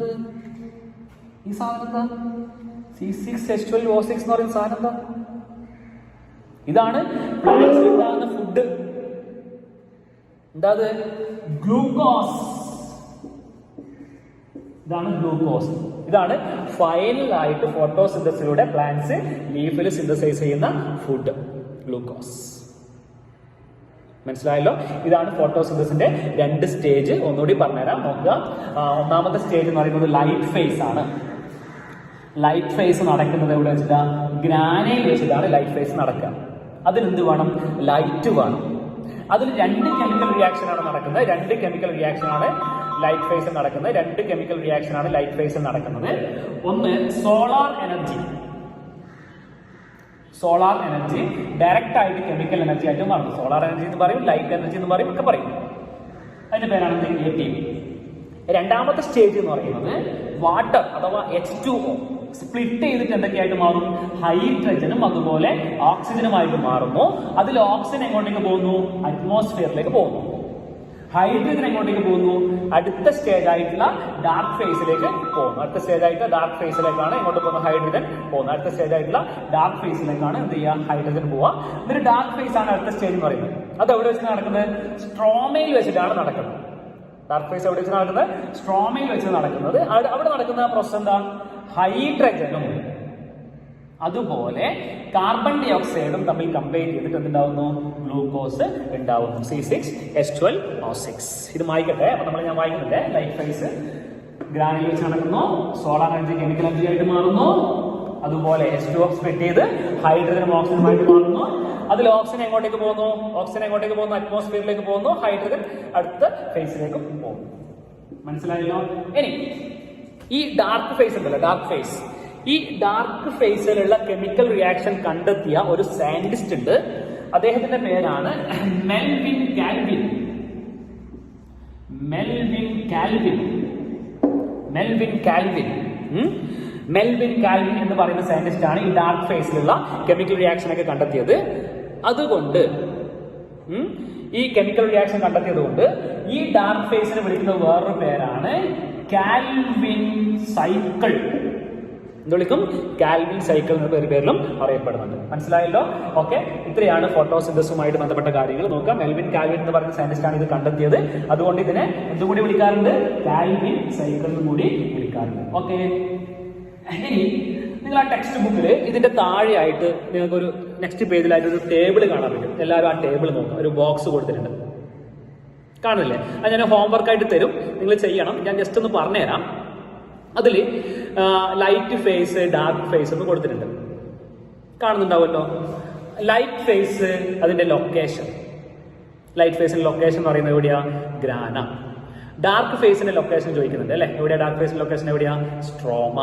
ഈ സാധനം? എന്താ C6H12O6 എന്ന് പറയുന്ന സാധനം? എന്താ? ഇതാണ് പ്ലാന്റ്സിൽ ഉണ്ടാകുന്ന ഫുഡ്. എന്താ? ഗ്ലൂക്കോസ്. ഇതാണ് ഗ്ലൂക്കോസ്. ഇതാണ് ഫൈനൽ ആയിട്ട് ഫോട്ടോസിന്തസിലൂടെ പ്ലാന്റ്സ് ലീഫിൽ സിന്തസൈസ് ചെയ്യുന്ന ഫുഡ്, ഗ്ലൂക്കോസ്. മനസ്സിലായല്ലോ? ഇതാണ് ഫോട്ടോസിന്തസിന്റെ രണ്ട് സ്റ്റേജ്. ഒന്നുകൂടി പറഞ്ഞുതരാം, നോക്കുക. ഒന്നാമത്തെ സ്റ്റേജ് എന്ന് പറയുന്നത് ലൈറ്റ് ഫേസ് ആണ്. ലൈറ്റ് ഫേസ് നടക്കുന്നത് എവിടെ വെച്ചിട്ടാ? ഗ്രാനൈൽ വെച്ചിട്ടാണ് ലൈറ്റ് ഫേസ് നടക്കുക. അതിനെന്ത് വേണം? ലൈറ്റ് വേണം. അതിൽ രണ്ട് കെമിക്കൽ റിയാക്ഷൻ ആണ് നടക്കുന്നത്. ലൈറ്റ് ഫേസിൽ നടക്കുന്നത്. ഒന്ന് സോളാർ എനർജി ഡയറക്റ്റ് ആയിട്ട് കെമിക്കൽ എനർജി ആയിട്ട് മാറും. സോളാർ എനർജി എന്ന് പറയും, ലൈറ്റ് എനർജി എന്ന് പറയും, ഒക്കെ പറയും. അതിന്റെ പേരാണ് ATP. രണ്ടാമത്തെ സ്റ്റേജ് എന്ന് പറയുന്നത് വാട്ടർ അഥവാ H2O സ്പ്ലിറ്റ് ചെയ്തിട്ട് എന്തൊക്കെയായിട്ട് മാറും? ഹൈഡ്രജനും അതുപോലെ ഓക്സിജനുമായിട്ട് മാറുന്നു. അതിൽ ഓക്സിജൻ എങ്ങോട്ടേക്ക് പോകുന്നു? അറ്റ്മോസ്ഫിയറിലേക്ക് പോകുന്നു. ഹൈഡ്രജൻ എങ്ങോട്ടേക്ക് പോകുന്നു? അടുത്ത സ്റ്റേജ് ആയിട്ടുള്ള ഡാർക്ക് ഫേസിലേക്ക് പോകുന്നു. എങ്ങോട്ട് പോകുന്നത്? ഹൈഡ്രജൻ പോകുന്നു. അടുത്ത സ്റ്റേജ് ആയിട്ടുള്ള ഡാർക്ക് ഫേസിലേക്കാണ് എന്ത് ചെയ്യുക? ഹൈഡ്രജൻ പോവുക. എന്നിട്ട് ഡാർക്ക് ഫേസ് ആണ് അടുത്ത സ്റ്റേജ് എന്ന് പറയുന്നത്. അത് എവിടെ വെച്ച് നടക്കുന്നത്? സ്ട്രോമയിൽ വെച്ചിട്ടാണ് നടക്കുന്നത്. ഡാർക്ക് ഫേസ് എവിടെ വെച്ച് നടക്കുന്നത്? സ്ട്രോമയിൽ വെച്ച് നടക്കുന്നത്. അവിടെ നടക്കുന്ന പ്രോസസ് എന്താ? ഹൈഡ്രജനും അതുപോലെ കാർബൺ ഡൈ ഓക്സൈഡും തമ്മിൽ കമ്പൈൻ ചെയ്തിട്ട് എന്തുണ്ടാവുന്നു? ഗ്ലൂക്കോസ് ഉണ്ടാവുന്നു. C6H12O6. ഇത് വായിക്കട്ടെ. അപ്പൊ ഞാൻ വായിക്കുന്നുണ്ട്. ലൈറ്റ് ഫേസ് ഗ്രാനൈൽ വെച്ച് നടക്കുന്നു. സോളാർ എനർജി കെമിക്കൽ എനർജി ആയിട്ട് മാറുന്നു. അതുപോലെ H2O സ്പ്ലിറ്റ് ചെയ്ത് ഹൈഡ്രജനും ഓക്സിജനുമായിട്ട് മാറുന്നു. അതിൽ ഓക്സിജൻ എങ്ങോട്ടേക്ക് പോകുന്നു? അറ്റ്മോസ്ഫിയറിലേക്ക് പോകുന്നു. ഹൈഡ്രജൻ അടുത്ത ഫേസിലേക്ക് പോകുന്നു. മനസ്സിലായല്ലോ? ഇനി ഈ ഡാർക്ക് ഫേസ് ഉണ്ടല്ലോ, ഈ ഡാർക്ക് ഫേസിലുള്ള കെമിക്കൽ റിയാക്ഷൻ കണ്ടെത്തിയ ഒരു സയന്റിസ്റ്റ് ഉണ്ട്. അദ്ദേഹത്തിന്റെ പേരാണ് മെൽവിൻ കാൽവിൻ. മെൽവിൻ കാൽവിൻ എന്ന് പറയുന്ന സയന്റിസ്റ്റ് ആണ് ഈ ഡാർക്ക് ഫേസിലുള്ള കെമിക്കൽ റിയാക്ഷൻ ഒക്കെ കണ്ടെത്തിയത്. അതുകൊണ്ട് ഈ കെമിക്കൽ റിയാക്ഷൻ കണ്ടെത്തിയതുകൊണ്ട് ഈ ഡാർക്ക് ഫേസിനെ വിളിക്കുന്ന വേറൊരു പേരാണ് കാൽവിൻ സൈക്കിൾ. എന്ത് വിളിക്കും? കാൽവിൻ സൈക്കിൾ എന്ന പേരിലും അറിയപ്പെടുന്നുണ്ട്. മനസ്സിലായല്ലോ? ഓക്കെ, ഇത്രയാണ് ഫോട്ടോസിന്തസുമായിട്ട് ബന്ധപ്പെട്ട കാര്യങ്ങൾ. നോക്കാം, മെൽവിൻ കാൽവിൻ എന്ന് പറയുന്ന സയന്റിസ്റ്റ് ആണ് ഇത് കണ്ടെത്തിയത്. അതുകൊണ്ട് ഇതിനെ എന്തുകൂടി വിളിക്കാറുണ്ട്? കാൽവിൻ സൈക്കിൾ എന്നും കൂടി വിളിക്കാറുണ്ട്. ഓക്കെ, ഇനി നിങ്ങൾ ആ ടെക്സ്റ്റ് ബുക്കിൽ ഇതിന്റെ താഴെയായിട്ട് നിങ്ങൾക്കൊരു നെക്സ്റ്റ് പേജിലായിട്ട് ഒരു ടേബിൾ കാണാൻ പറ്റും. എല്ലാവരും ആ ടേബിൾ നോക്കാം. ഒരു ബോക്സ് കൊടുത്തിട്ടുണ്ട്. കാണില്ലേ? അത് ഞാൻ ഹോംവർക്ക് ആയിട്ട് തരും, നിങ്ങൾ ചെയ്യണം. ഞാൻ ജസ്റ്റ് ഒന്ന് പറഞ്ഞുതരാം. അതിൽ ലൈറ്റ് ഫേസ്, ഡാർക്ക് ഫേസ് എന്ന് കൊടുത്തിട്ടുണ്ട്, കാണുന്നുണ്ടാവുമല്ലോ. ലൈറ്റ് ഫേസ് അതിന്റെ ലൊക്കേഷൻ, ലൈറ്റ് ഫേസിന്റെ ലൊക്കേഷൻ എന്ന് പറയുന്നത് എവിടെയാ? ഗ്രാന. ഡാർക്ക് ഫേസിന്റെ ലൊക്കേഷൻ ചോദിക്കുന്നുണ്ട് അല്ലെ, എവിടെയാ ഡാർക്ക് ഫേസിന്റെ ലൊക്കേഷൻ? എവിടെയാ? സ്ട്രോമ.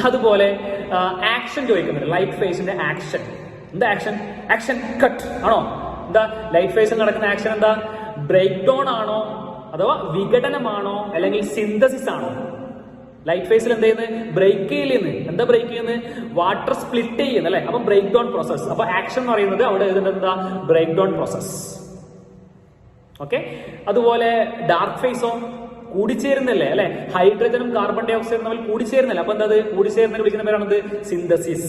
അതുപോലെ ആക്ഷൻ ചോദിക്കുന്നുണ്ട്, ലൈറ്റ് ഫേസിന്റെ ആക്ഷൻ. എന്താ ആക്ഷൻ? ആക്ഷൻ കട്ട് ആണോ? എന്താ ലൈറ്റ് ഫേസിൽ നടക്കുന്ന ആക്ഷൻ? എന്താ ബ്രേക്ക് ഡൗൺ ആണോ, അഥവാ വിഘടനമാണോ, അല്ലെങ്കിൽ സിന്തസിസ് ആണോ? ലൈറ്റ് ഫേസിൽ എന്ത് ചെയ്യുന്നത്? ബ്രേക്ക് ചെയ്യുന്നത്. എന്താ ബ്രേക്ക് ചെയ്യുന്നത്? വാട്ടർ സ്പ്ലിറ്റ് ചെയ്യുന്നത് അല്ലെ. അപ്പൊ ബ്രേക്ക് ഡൗൺ പ്രോസസ്. അപ്പൊ ആക്ഷൻ എന്ന് പറയുന്നത് അവിടെ എഴുതുന്നത് എന്താ? Break down process. ഓക്കെ. അതുപോലെ ഡാർക്ക് ഫേസോ കൂടിച്ചേരുന്നല്ലേ അല്ലെ, ഹൈഡ്രജനും കാർബൺ ഡൈ ഓക്സൈഡും തമ്മിൽ കൂടിച്ചേരുന്നല്ലേ. അപ്പൊ എന്താ കൂടിച്ചേരുന്നതിന് വിളിക്കുന്ന പേരാണത് സിന്തസിസ്.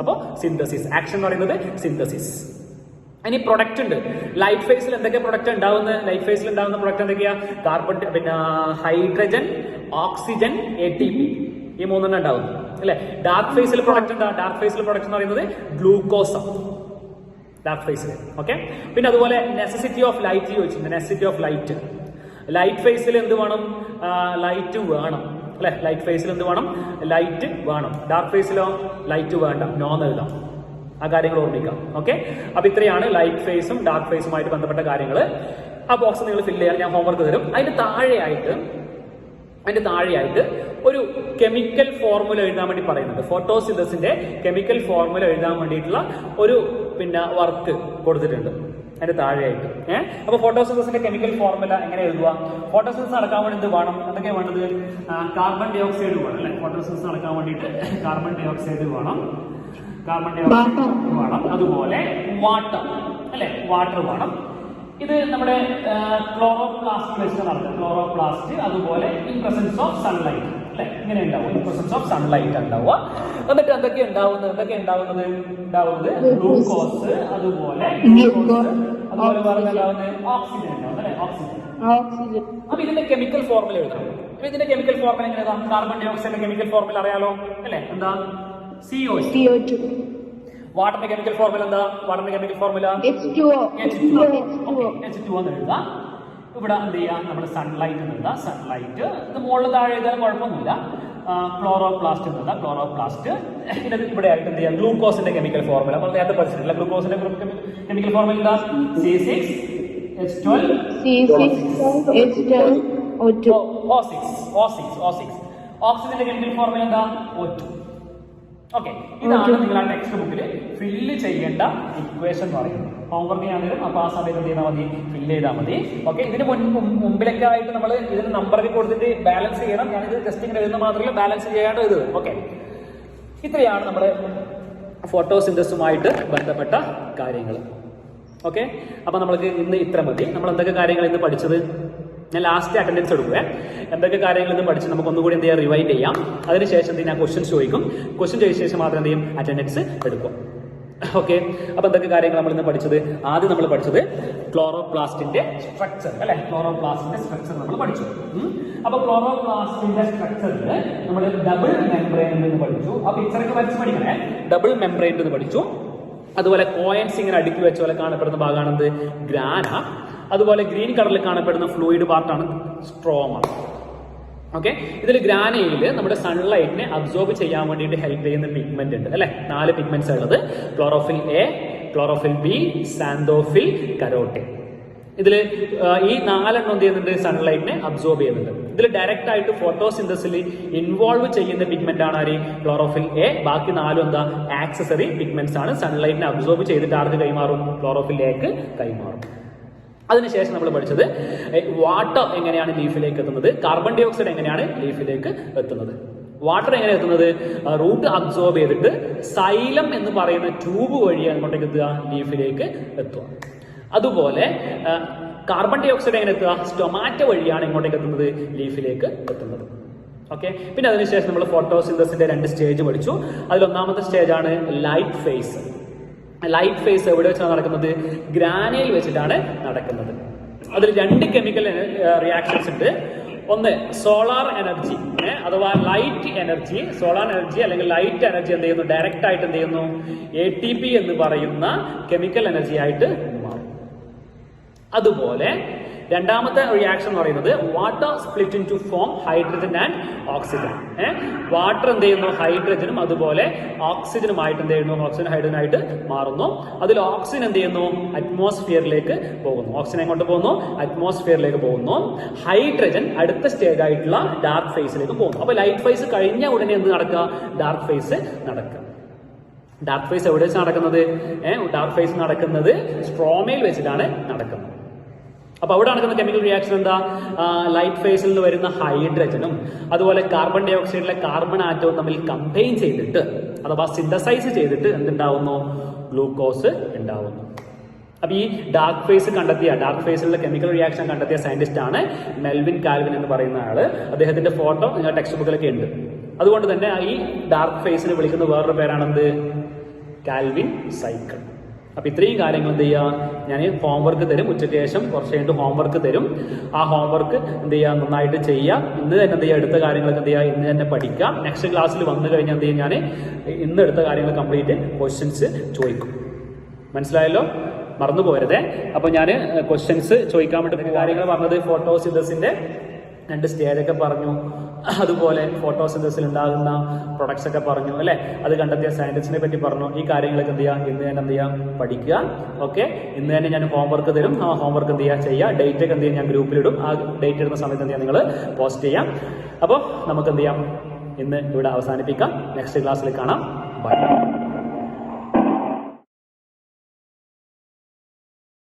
അപ്പൊ സിന്തസിസ്, ആക്ഷൻ എന്ന് പറയുന്നത് സിന്തസിസ്. ഇനി പ്രൊഡക്റ്റ് ഉണ്ട്. ലൈറ്റ് ഫേസിൽ എന്തൊക്കെ പ്രൊഡക്റ്റ് ഉണ്ടാവുന്നത്? ലൈറ്റ് ഫേസിൽ ഉണ്ടാവുന്ന പ്രൊഡക്റ്റ് എന്തൊക്കെയാ? കാർബൺ, പിന്നെ ഹൈഡ്രജൻ, ഓക്സിജൻ, ATP, ഈ മൂന്നെണ്ണം ഉണ്ടാവുന്നു അല്ലെ. ഡാർക്ക് ഫേസിൽ പ്രൊഡക്റ്റ് എന്താ? ഡാർക്ക് ഫേസിൽ പ്രൊഡക്റ്റ് എന്ന് പറയുന്നത് ഗ്ലൂക്കോസ്, ഡാർക്ക് ഫേസിൽ. ഓക്കെ. പിന്നെ അതുപോലെ നെസസിറ്റി ഓഫ് ലൈറ്റ് ചോദിച്ചിട്ടുണ്ട്. നെസസിറ്റി ഓഫ് ലൈറ്റ്, ലൈറ്റ് ഫേസിൽ എന്ത് വേണം? ലൈറ്റ് വേണം അല്ലെ. ലൈറ്റ് ഫേസിൽ എന്ത് വേണം? ലൈറ്റ് വേണം. ഡാർക്ക് ഫേസിലോ ലൈറ്റ് വേണ്ട, നോന്ന് എഴുതാം. ആ കാര്യങ്ങൾ ഓർമ്മിക്കാം. ഓക്കെ. അപ്പൊ ഇത്രയാണ് ലൈറ്റ് ഫേസും ഡാർക്ക് ഫേസുമായിട്ട് ബന്ധപ്പെട്ട കാര്യങ്ങൾ. ആ ബോക്സ് നിങ്ങൾ ഫില്ല് ചെയ്യാൻ ഞാൻ ഹോംവർക്ക് തരും. അതിന്റെ താഴെയായിട്ട് ഒരു കെമിക്കൽ ഫോർമുല എഴുതാൻ വേണ്ടി പറയുന്നുണ്ട്. ഫോട്ടോസിന്തസിന്റെ കെമിക്കൽ ഫോർമുല എഴുതാൻ വേണ്ടിയിട്ടുള്ള ഒരു വർക്ക് കൊടുത്തിട്ടുണ്ട് അതിന്റെ താഴെയായിട്ട്. അപ്പൊ ഫോട്ടോസിന്തസിന്റെ കെമിക്കൽ ഫോർമുല എങ്ങനെ എഴുതുക? ഫോട്ടോസിന്തസിസ് നടക്കാൻ വേണ്ടി എന്ത് വേണം? എന്തൊക്കെയാണ് വേണ്ടത്? കാർബൺ ഡൈ ഓക്സൈഡ് വേണം അല്ലെ. ഫോട്ടോസിന്തസിസ് നടക്കാൻ വേണ്ടിയിട്ട് കാർബൺ ഡൈ ഓക്സൈഡ് വേണം, അതുപോലെ വാട്ടർ അല്ലെ, വാട്ടർ വേണം. ഇത് നമ്മുടെ ക്ലോറോപ്ലാസ്റ്റ് വെച്ചിട്ട് നടക്കുന്നത്. ക്ലോറോപ്ലാസ്റ്റ്, അതുപോലെ ഇൻ പ്രസൻസ് ഓഫ് സൺലൈറ്റ് അല്ലെ, ഇങ്ങനെ ഉണ്ടാവും. ഇൻ പ്രസൻസ് ഓഫ് സൺലൈറ്റ് ഉണ്ടാവുക. എന്നിട്ട് എന്തൊക്കെ ഉണ്ടാവുന്നത് ഗ്ലൂക്കോസ്, അതുപോലെ പറഞ്ഞുണ്ടാവുന്നത് ഓക്സിജൻ ഉണ്ടാവും അല്ലെ, ഓക്സിജൻ. അപ്പൊ ഇതിന്റെ കെമിക്കൽ ഫോർമുല എഴുതണം. ഇതിന്റെ കെമിക്കൽ ഫോർമുല എങ്ങനെ എഴുതാം? കാർബൺ ഡൈ ഓക്സൈഡിന്റെ കെമിക്കൽ ഫോർമുല അറിയാലോ അല്ലെ, എന്താ? CO2. വാട്ടറിന്റെ കെമിക്കൽ ഫോർമുല എന്താ? വാട്ടറിന്റെ കെമിക്കൽ ഫോർമുല H2O എന്ന് എഴുതാം. ഇവിടെ എന്ത് ചെയ്യാം? നമ്മുടെ സൺലൈറ്റ് എന്ന് എഴുതാം. സൺലൈറ്റ് ഇത് മുകളിൽ താഴെ എഴുതാൻ കുഴപ്പമൊന്നുമില്ല. ക്ലോറോപ്ലാസ്റ്റ് എന്ന് എഴുതാം. ക്ലോറോപ്ലാസ്റ്റ്. ഇവിടെ ആയിട്ട് എന്ത് ചെയ്യാം? ഗ്ലൂക്കോസിന്റെ കെമിക്കൽ ഫോർമുല നമ്മൾ നേരത്തെ പഠിച്ചിട്ടില്ല. ഗ്ലൂക്കോസിന്റെ കെമിക്കൽ ഫോർമുല എന്താ? C6H12O6. ഓക്സിജന്റെ കെമിക്കൽ ഫോർമുല എന്താ? O2. ഓക്കെ. ഇതാണ് നിങ്ങൾ ആ ടെക്സ്റ്റ് ബുക്കിൽ ഫില്ല് ചെയ്യേണ്ട ഇക്വേഷൻ എന്ന് പറയുന്നത്. ഹോംവർക്ക് ചെയ്യാനും അപ്പൊ ആ സമയത്ത് എന്ത് ചെയ്താൽ മതി? ഫില്ല് ചെയ്താൽ മതി. ഓക്കെ. ഇതിന് മുമ്പിലൊക്കെ ആയിട്ട് നമ്മൾ ഇതിന് നമ്പറൊക്കെ കൊടുത്തിട്ട് ബാലൻസ് ചെയ്യണം. ഞാനിത് ജസ്റ്റ് ഇങ്ങനെ എഴുതുന്ന മാത്രമല്ല, ബാലൻസ് ചെയ്യാണ്ട് എഴുതുന്നത്. ഓക്കെ. ഇത്രയാണ് നമ്മുടെ ഫോട്ടോസിന്തസുമായിട്ട് ബന്ധപ്പെട്ട കാര്യങ്ങൾ. ഓക്കെ. അപ്പൊ നമ്മൾക്ക് ഇന്ന് ഇത്ര മതി. നമ്മൾ എന്തൊക്കെ കാര്യങ്ങൾ ഇന്ന് പഠിച്ചത്? ഞാൻ ലാസ്റ്റ് അറ്റൻഡൻസ് എടുക്കുക. എന്തൊക്കെ കാര്യങ്ങൾ ഇന്ന് പഠിച്ച് നമുക്ക് ഒന്നുകൂടി എന്ത് ചെയ്യാം? റിവൈൻഡ് ചെയ്യാം. അതിനുശേഷം ഞാൻ ക്വസ്റ്റ്യൻസ് ചോദിക്കും. ക്വസ്റ്റ്യൻ ചോദിച്ച ശേഷം മാത്രം എന്ത് ചെയ്യും? അറ്റൻഡൻസ് എടുക്കും. ഓക്കെ. അപ്പൊ എന്തൊക്കെ കാര്യങ്ങൾ നമ്മൾ ഇന്ന് പഠിച്ചത്? ആദ്യം നമ്മൾ പഠിച്ചത് ക്ലോറോപ്ലാസ്റ്റിന്റെ സ്ട്രക്ചർ അല്ലെ. ക്ലോറോപ്ലാസ്റ്റിന്റെ സ്ട്രക്ചർ നമ്മൾ പഠിച്ചു. അപ്പൊ ക്ലോറോപ്ലാസ്റ്റിന്റെ സ്ട്രക്ചറിൽ നമ്മൾ ഡബിൾ മെംബ്രെയിൻ എന്ന് പഠിച്ചു. അപ്പൊ ഇത്രയൊക്കെ വരച്ച് പഠിക്കണേ. ഡബിൾ മെംബ്രെയിൻ എന്ന് പഠിച്ചു. അതുപോലെ കോയിൻസ് ഇങ്ങനെ അടുക്കി വെച്ച പോലെ കാണപ്പെടുന്ന ഭാഗമാണെന്ത്? ഗ്രാന. അതുപോലെ ഗ്രീൻ കളറിൽ കാണപ്പെടുന്ന ഫ്ലൂയിഡ് പാർട്ടാണ് സ്ട്രോമ. ഓക്കെ. ഇതിൽ ഗ്രാനയിൽ നമ്മുടെ സൺലൈറ്റിനെ അബ്സോർബ് ചെയ്യാൻ വേണ്ടിയിട്ട് ഹെൽപ്പ് ചെയ്യുന്ന പിഗ്മെന്റ് ഉണ്ട് അല്ലെ. 4 പിഗ്മെന്റ്സ് ഉള്ളത്. Chlorophyll A, chlorophyll B, xanthophyll, carotene. ഇതിൽ ഈ 4 എന്ത് ചെയ്യുന്നുണ്ട്? സൺലൈറ്റിനെ അബ്സോർബ് ചെയ്യുന്നുണ്ട്. ഇതിൽ ഡയറക്റ്റ് ആയിട്ട് ഫോട്ടോസിന്തസിൽ ഇൻവോൾവ് ചെയ്യുന്ന പിഗ്മെന്റ് ആണ് ആര്? Chlorophyll A. ബാക്കി 4 എന്താ? ആക്സസറി പിഗ്മെന്റ്സ് ആണ്. സൺലൈറ്റിനെ അബ്സോർബ് ചെയ്തിട്ട് ആർക്ക് കൈമാറും? ക്ലോറോഫിൽ എക്ക് കൈമാറും. അതിനുശേഷം നമ്മൾ പഠിച്ചത് വാട്ടർ എങ്ങനെയാണ് ലീഫിലേക്ക് എത്തുന്നത്, കാർബൺ ഡൈ ഓക്സൈഡ് എങ്ങനെയാണ് ലീഫിലേക്ക് എത്തുന്നത്. വാട്ടർ എങ്ങനെ എത്തുന്നത്? റൂട്ട് അബ്സോർബ് ചെയ്തിട്ട് സൈലം എന്ന് പറയുന്ന ട്യൂബ് വഴി അങ്ങോട്ടേക്ക് എത്തുക? ലീഫിലേക്ക് എത്തുക. അതുപോലെ കാർബൺ ഡൈ ഓക്സൈഡ് എങ്ങനെ എത്തുക? സ്റ്റൊമാറ്റ വഴിയാണ് ഇങ്ങോട്ടേക്ക് എത്തുന്നത്? ലീഫിലേക്ക് എത്തുന്നത്. ഓക്കെ. പിന്നെ അതിനുശേഷം നമ്മൾ ഫോട്ടോസിന്തസിന്റെ 2 സ്റ്റേജ് പഠിച്ചു. അതിൽ ഒന്നാമത്തെ സ്റ്റേജാണ് ലൈറ്റ് ഫേസ്. ലൈറ്റ് ഫേസ് എവിടെ വെച്ചാണ് നടക്കുന്നത്? ഗ്രാനയിൽ വെച്ചിട്ടാണ് നടക്കുന്നത്. അതിൽ 2 കെമിക്കൽ റിയാക്ഷൻസ് ഉണ്ട്. ഒന്ന് സോളാർ എനർജി അഥവാ ലൈറ്റ് എനർജി. സോളാർ എനർജി അല്ലെങ്കിൽ ലൈറ്റ് എനർജി എന്ത് ചെയ്യുന്നു? ഡയറക്റ്റ് ആയിട്ട് എന്ത് ചെയ്യുന്നു? ATP എന്ന് പറയുന്ന കെമിക്കൽ എനർജി ആയിട്ട് മാറും. അതുപോലെ രണ്ടാമത്തെ റിയാക്ഷൻ എന്ന് പറയുന്നത് water split into form hydrogen and oxygen. Water എന്ത് ചെയ്യുന്നു? ഹൈഡ്രജനും അതുപോലെ ഓക്സിജനുമായിട്ട് എന്ത് ചെയ്യുന്നു? ഓക്സിജൻ ഹൈഡ്രജനായിട്ട് മാറുന്നു. അതിൽ ഓക്സിജൻ എന്ത് ചെയ്യുന്നു? അറ്റ്മോസ്ഫിയറിലേക്ക് പോകുന്നു. ഓക്സിജൻ എങ്ങോട്ട് പോകുന്നു? അറ്റ്മോസ്ഫിയറിലേക്ക് പോകുന്നു. ഹൈഡ്രജൻ അടുത്ത സ്റ്റേജ് ആയിട്ടുള്ള ഡാർക്ക് ഫേസിലേക്ക് പോകുന്നു. അപ്പൊ ലൈറ്റ് ഫേസ് കഴിഞ്ഞ ഉടനെ എന്ത് നടക്കുക? ഡാർക്ക് ഫേസ് നടക്കുക. ഡാർക്ക് ഫേസ് എവിടെ വെച്ച് നടക്കുന്നത്? ഡാർക്ക് ഫേസ് നടക്കുന്നത് സ്ട്രോമയിൽ വെച്ചിട്ടാണ് നടക്കുന്നത്. അപ്പൊ അവിടെ നടക്കുന്ന കെമിക്കൽ റിയാക്ഷൻ എന്താ? ലൈറ്റ് ഫേസിൽ നിന്ന് വരുന്ന ഹൈഡ്രജനും അതുപോലെ കാർബൺ ഡൈ ഓക്സൈഡിലെ കാർബൺ ആറ്റവും തമ്മിൽ കമ്പൈൻ ചെയ്തിട്ട് അഥവാ സിന്തസൈസ് ചെയ്തിട്ട് എന്തുണ്ടാവുന്നു? ഗ്ലൂക്കോസ് ഉണ്ടാവുന്നു. അപ്പൊ ഈ ഡാർക്ക് ഫേസിലുള്ള കെമിക്കൽ റിയാക്ഷൻ കണ്ടെത്തിയ സയന്റിസ്റ്റ് ആണ് മെൽവിൻ കാൽവിൻ എന്ന് പറയുന്ന ആള്. അദ്ദേഹത്തിന്റെ ഫോട്ടോ നിങ്ങളുടെ ടെക്സ്റ്റ് ബുക്കിലൊക്കെ ഉണ്ട്. അതുകൊണ്ട് തന്നെ ഈ ഡാർക്ക് ഫേസിനെ വിളിക്കുന്ന വേറൊരു പേരാണെന്ത്? Calvin cycle. അപ്പൊ ഇത്രയും കാര്യങ്ങൾ എന്ത് ചെയ്യുക? ഞാൻ ഹോംവർക്ക് തരും, ഉച്ചയ്ക്ക് ശേഷം കുറച്ച് കഴിഞ്ഞിട്ട് ഹോംവർക്ക് തരും. ആ ഹോംവർക്ക് എന്ത് ചെയ്യുക? നന്നായിട്ട് ചെയ്യുക. ഇന്ന് തന്നെ എന്ത് ചെയ്യുക? എടുത്ത കാര്യങ്ങളൊക്കെ എന്ത് ചെയ്യുക? ഇന്ന് തന്നെ പഠിക്കാം. നെക്സ്റ്റ് ക്ലാസ്സിൽ വന്നു കഴിഞ്ഞാൽ എന്ത് ചെയ്യും? ഞാൻ ഇന്ന് എടുത്ത കാര്യങ്ങൾ കംപ്ലീറ്റ് ക്വസ്റ്റ്യൻസ് ചോദിക്കും. മനസ്സിലായല്ലോ? മറന്നു പോരുതേ. അപ്പൊ ഞാൻ ക്വസ്റ്റ്യൻസ് ചോദിക്കാൻ വേണ്ടി കാര്യങ്ങൾ പറഞ്ഞത് ഫോട്ടോസിന്തസിന്റെ 2 സ്റ്റേജൊക്കെ പറഞ്ഞു. അതുപോലെ ഫോട്ടോസിന്തസിൽ ഉണ്ടാകുന്ന പ്രൊഡക്ട്സ് ഒക്കെ പറഞ്ഞു അല്ലെ. അത് കണ്ടെത്തിയ സയന്റിസ്റ്റിനെ പറ്റി പറഞ്ഞു. ഈ കാര്യങ്ങളൊക്കെ എന്ത് ചെയ്യുക? ഇന്ന് തന്നെ എന്ത് ചെയ്യുക? പഠിക്കുക. ഓക്കെ, ഇന്ന് തന്നെ ഞാൻ ഹോംവർക്ക് തരും. ആ ഹോംവർക്ക് എന്ത് ചെയ്യുക? ചെയ്യുക. ഡേറ്റ് ഒക്കെ എന്ത് ചെയ്യാം? ഞാൻ ഗ്രൂപ്പിലിടും. ആ ഡേറ്റ് ഇടുന്ന സമയത്ത് എന്ത് ചെയ്യാം? നിങ്ങൾ പോസ്റ്റ് ചെയ്യാം. അപ്പോൾ നമുക്ക് എന്ത് ചെയ്യാം? ഇന്ന് ഇവിടെ അവസാനിപ്പിക്കാം. നെക്സ്റ്റ് ക്ലാസ്സിൽ കാണാം. ബൈ.